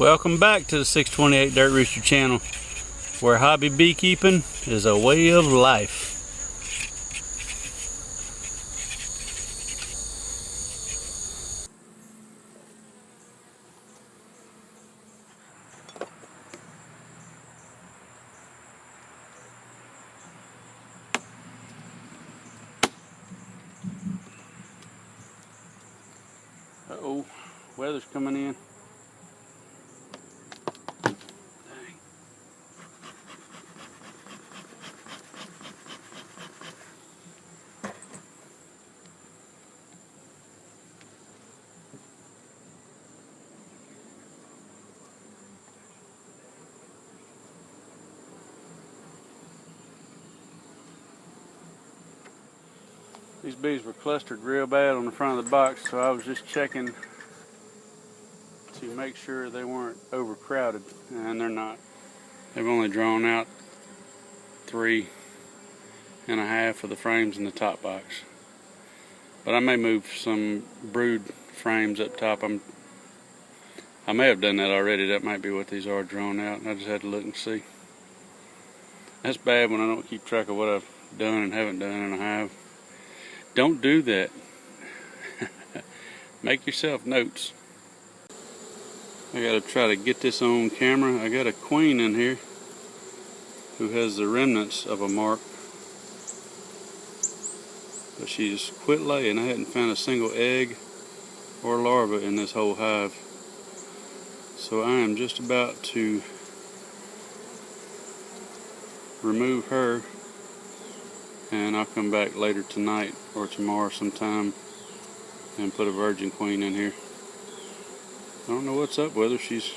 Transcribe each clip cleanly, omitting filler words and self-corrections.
Welcome back to the 628 Dirt Rooster channel, where hobby beekeeping is a way of life. Uh-oh, weather's coming in. These bees were clustered real bad on the front of the box, so I was just checking to make sure they weren't overcrowded, and they're not. They've only drawn out 3.5 of the frames in the top box. But I may move some brood frames up top. I may have done that already. That might be what these are drawn out. I just had to look and see. That's bad when I don't keep track of what I've done and haven't done in a hive. Don't do that. Make yourself notes. I gotta try to get this on camera. I got a queen in here who has the remnants of a mark, but she's quit laying. I hadn't found a single egg or larva in this whole hive, so I am just about to remove her, and I'll come back later tonight or tomorrow sometime and put a virgin queen in here. I don't know what's up with her. She's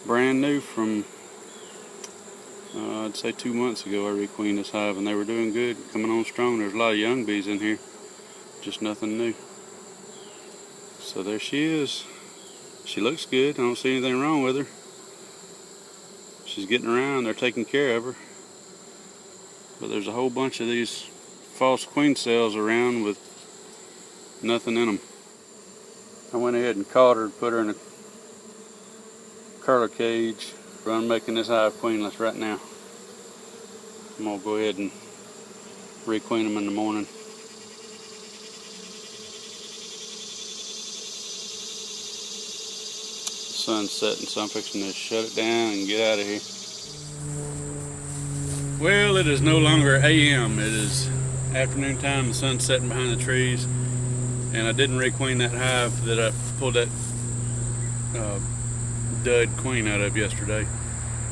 brand new from I'd say 2 months ago. I requeened this hive and they were doing good, coming on strong. There's a lot of young bees in here, just nothing new. So there she is. She looks good. I don't see anything wrong with her. She's getting around. They're taking care of her. But there's a whole bunch of these false queen cells around with nothing in them. I went ahead and caught her and put her in a curler cage. I'm making this hive queenless right now. I'm going to go ahead and requeen them in the morning. The sun's setting, so I'm fixing to shut it down and get out of here. Well, it is no longer AM. It is afternoon time. The sun's setting behind the trees. And I didn't requeen that hive that I pulled that dud queen out of yesterday.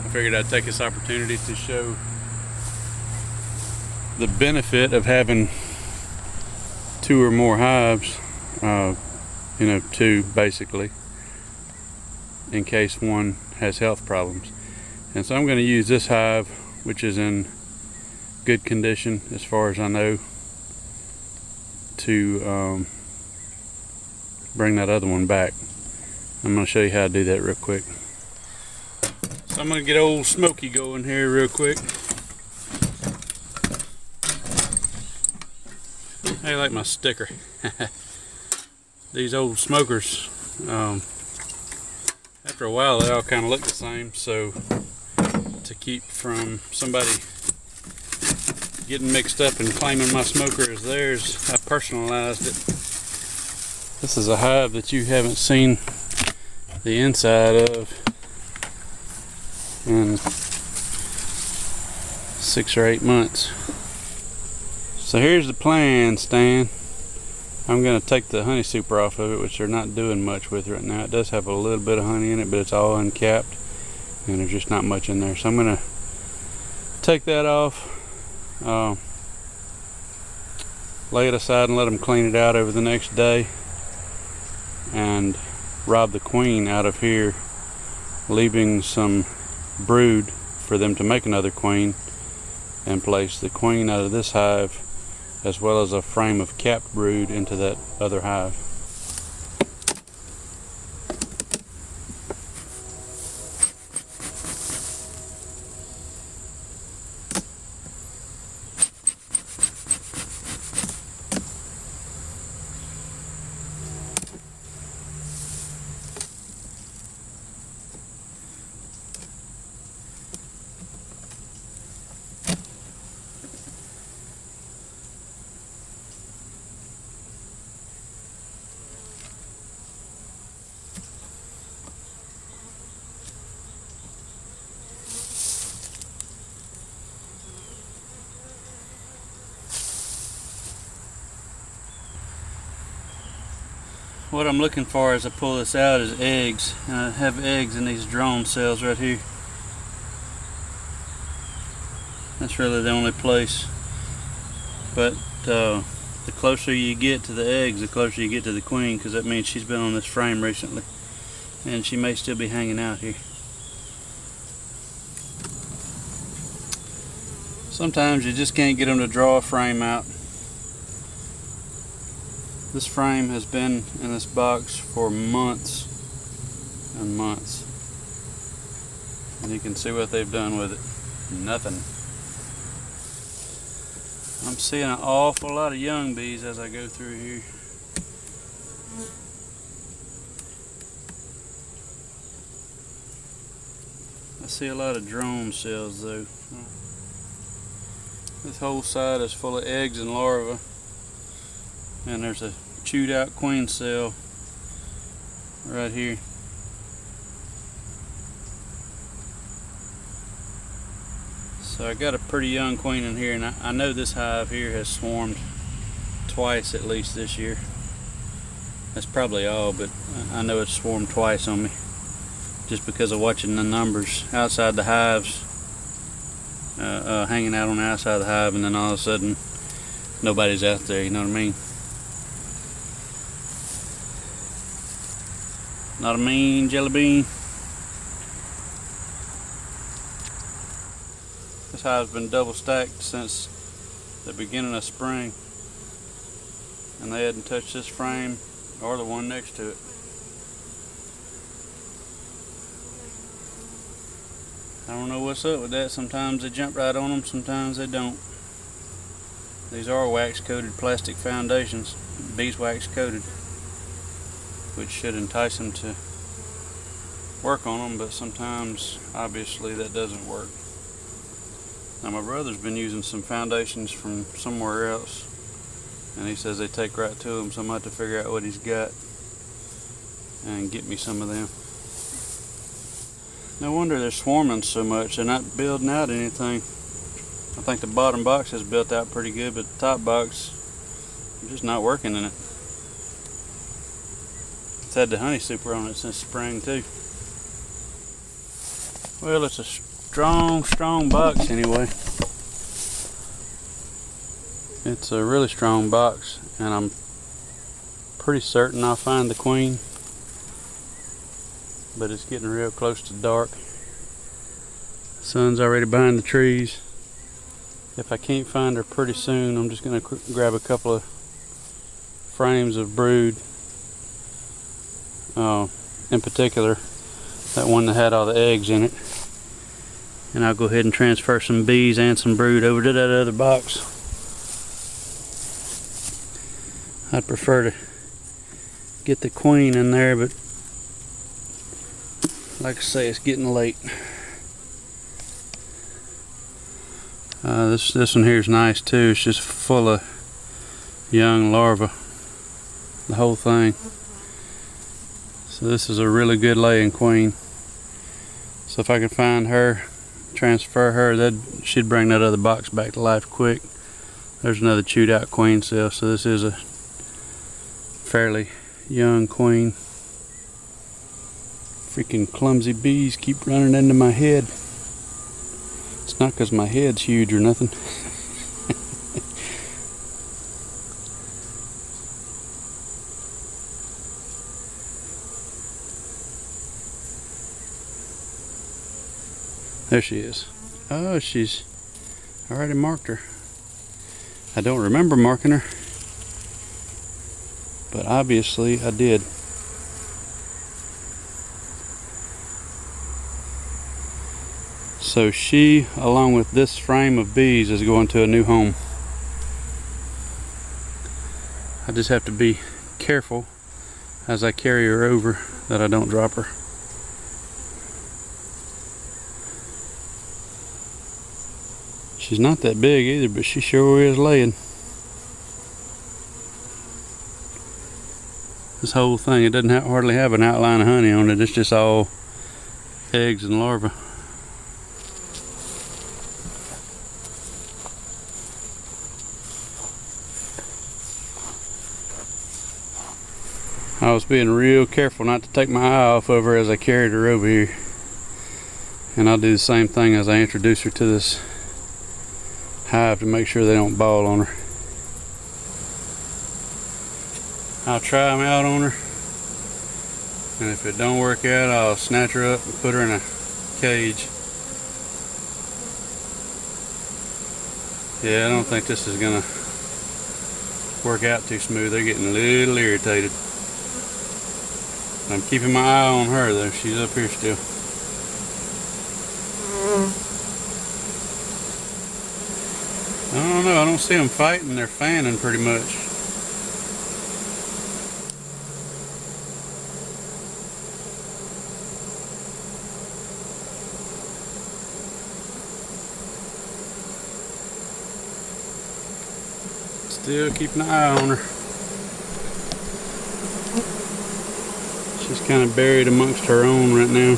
I figured I'd take this opportunity to show the benefit of having 2 or more hives, two basically, in case one has health problems. And so I'm going to use this hive, which is in good condition as far as I know, to bring that other one back. I'm going to show you how to do that real quick. So I'm going to get old Smokey going here real quick. I like my sticker. These old smokers, after a while they all kind of look the same, so to keep from somebody getting mixed up and claiming my smoker as theirs, I personalized it. This is a hive that you haven't seen the inside of in 6 or 8 months. So here's the plan, Stan. I'm going to take the honey super off of it, which they're not doing much with right now. It does have a little bit of honey in it, but it's all uncapped and there's just not much in there. So I'm going to take that off, lay it aside and let them clean it out over the next day, and rob the queen out of here, leaving some brood for them to make another queen, and place the queen out of this hive as well as a frame of capped brood into that other hive. what I'm looking for as I pull this out is eggs. And I have eggs in these drone cells right here. That's really the only place. But the closer you get to the eggs, the closer you get to the queen, because that means she's been on this frame recently. And she may still be hanging out here. Sometimes you just can't get them to draw a frame out. This frame has been in this box for months and months. And you can see what they've done with it. Nothing. I'm seeing an awful lot of young bees as I go through here. I see a lot of drone cells though. This whole side is full of eggs and larvae. And there's a chewed out queen cell right here. So I got a pretty young queen in here, and I know this hive here has swarmed twice at least this year. That's probably all, but I know it's swarmed twice on me just because of watching the numbers outside the hives, hanging out on the outside of the hive, and then all of a sudden nobody's out there, you know what I mean? Not a mean jelly bean. This hive's been double stacked since the beginning of spring, and they hadn't touched this frame or the one next to it. I don't know what's up with that. Sometimes they jump right on them, sometimes they don't. These are wax coated plastic foundations, beeswax coated, which should entice them to work on them, but sometimes obviously that doesn't work. Now my brother's been using some foundations from somewhere else, and he says they take right to him, so I'm going to have to figure out what he's got and get me some of them. No wonder they're swarming so much. They're not building out anything. I think the bottom box is built out pretty good, but the top box, I'm just not working in it. It's had the honey super on it since spring too. Well, it's a strong box anyway. It's a really strong box, and I'm pretty certain I'll find the queen, but it's getting real close to dark. The sun's already behind the trees. If I can't find her pretty soon, I'm just going to grab a couple of frames of brood. In particular, that one that had all the eggs in it. And I'll go ahead and transfer some bees and some brood over to that other box. I'd prefer to get the queen in there, but like I say, it's getting late. This one here is nice too. It's just full of young larvae, the whole thing. So this is a really good laying queen. So if I can find her, transfer her, that should bring that other box back to life quick. There's another chewed out queen cell, so this is a fairly young queen. Freaking clumsy bees keep running into my head. It's not because my head's huge or nothing. There she is. Oh, she's already marked her. I don't remember marking her, but obviously I did. So she, along with this frame of bees, is going to a new home. I just have to be careful as I carry her over that I don't drop her. She's not that big either, but she sure is laying. This whole thing, it doesn't hardly have an outline of honey on it. It's just all eggs and larvae. I was being real careful not to take my eye off of her as I carried her over here. And I'll do the same thing as I introduce her to this hive to make sure they don't ball on her. I'll try them out on her, and if it don't work out, I'll snatch her up and put her in a cage. Yeah, I don't think this is gonna work out too smooth. They're getting a little irritated. I'm keeping my eye on her though. She's up here still. I don't know. I don't see them fighting. They're fanning pretty much. Still keeping an eye on her. She's kind of buried amongst her own right now.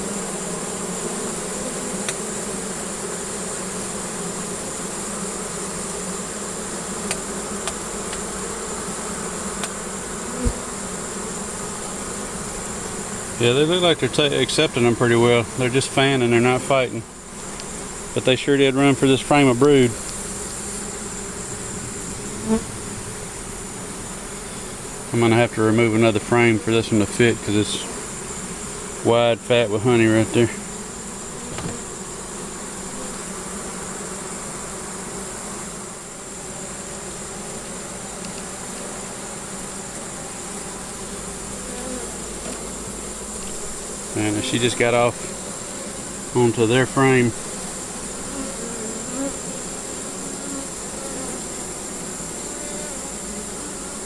Yeah, they look like they're accepting them pretty well. They're just fanning, they're not fighting. But they sure did run for this frame of brood. I'm gonna have to remove another frame for this one to fit because it's wide fat with honey right there. And she just got off onto their frame.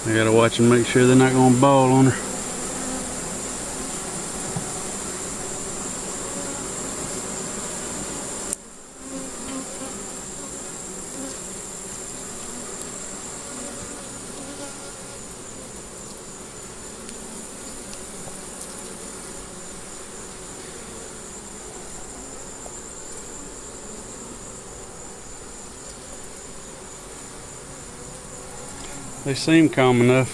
I gotta watch and make sure they're not gonna ball on her. They seem calm enough.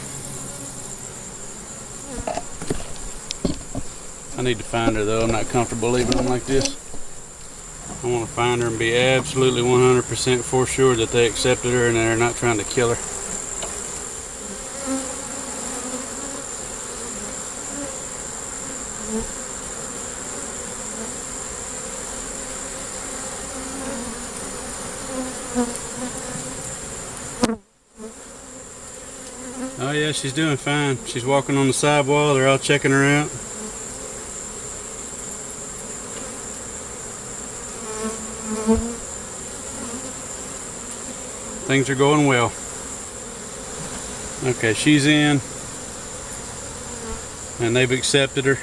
I need to find her though. I'm not comfortable leaving them like this. I want to find her and be absolutely 100% for sure that they accepted her and they're not trying to kill her. Oh yeah, she's doing fine. She's walking on the sidewall. They're all checking her out. Things are going well. Okay, she's in, and they've accepted her.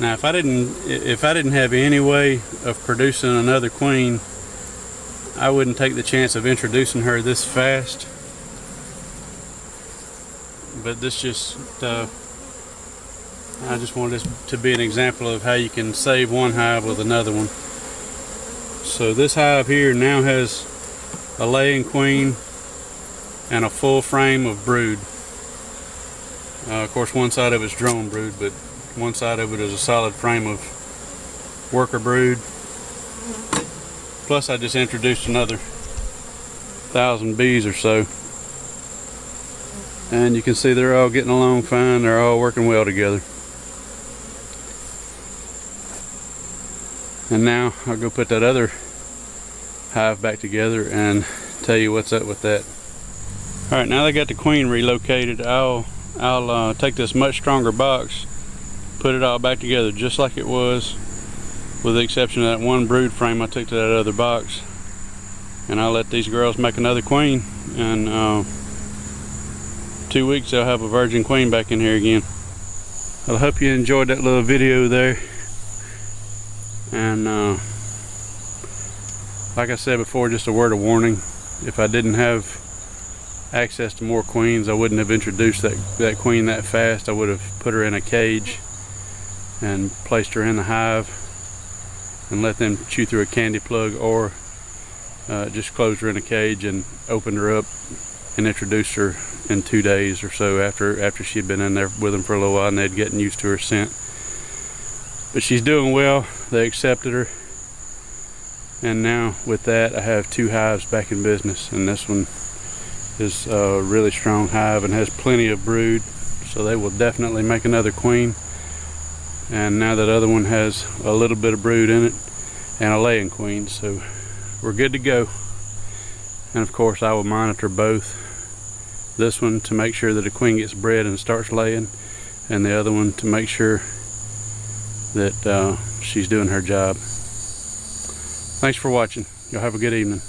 Now, if I didn't have any way of producing another queen, I wouldn't take the chance of introducing her this fast. But this just, I just want this to be an example of how you can save one hive with another one. So this hive here now has a laying queen and a full frame of brood. Of course, one side of it's drone brood, but one side of it is a solid frame of worker brood. Plus I just introduced another 1,000 bees or so. And you can see they're all getting along fine. They're all working well together. And now I'll go put that other hive back together and tell you what's up with that. Alright, now they got the queen relocated. I'll take this much stronger box, put it all back together just like it was, with the exception of that one brood frame I took to that other box. And I'll let these girls make another queen, and 2 weeks they'll have a virgin queen back in here again. I hope you enjoyed that little video there. And like I said before, just a word of warning: if I didn't have access to more queens, I wouldn't have introduced that queen that fast. I would have put her in a cage and placed her in the hive and let them chew through a candy plug, or just closed her in a cage and opened her up and introduced her in 2 days or so after she'd been in there with them for a little while and they'd gotten used to her scent. But she's doing well. They accepted her, and now with that I have 2 hives back in business, and this one is a really strong hive and has plenty of brood, so they will definitely make another queen. And now that other one has a little bit of brood in it and a laying queen, so we're good to go. And of course I will monitor both, this one to make sure that the queen gets bred and starts laying, and the other one to make sure that she's doing her job. Thanks for watching. Y'all have a good evening.